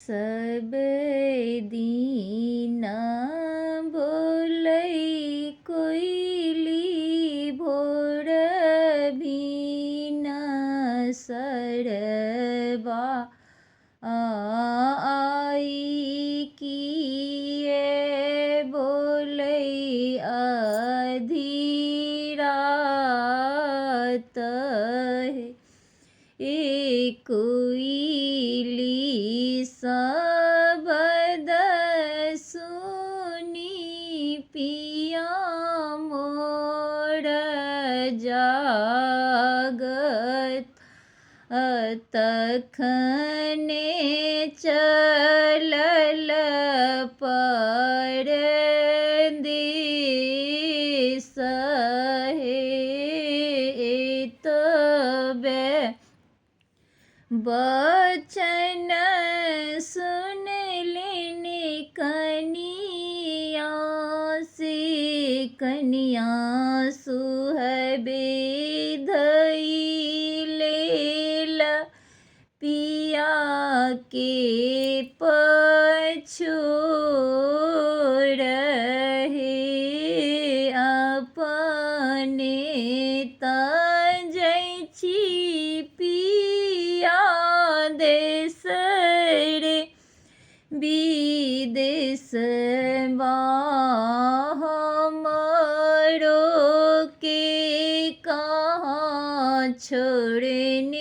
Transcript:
सब दीन बोलै कोइली भोर बिन सरबा आई किए बोलै अधीरात कोइली शब्द सुनी पिया मोर जागत तखने चलल परदेस हे तबे बचन सुन लेने कनिया से कनिया सुहबे धइलेल पिया के पछोड़ हे अपने तजै छी पिया देश रे विदेशवा हमरो के कहाँ छोड़ने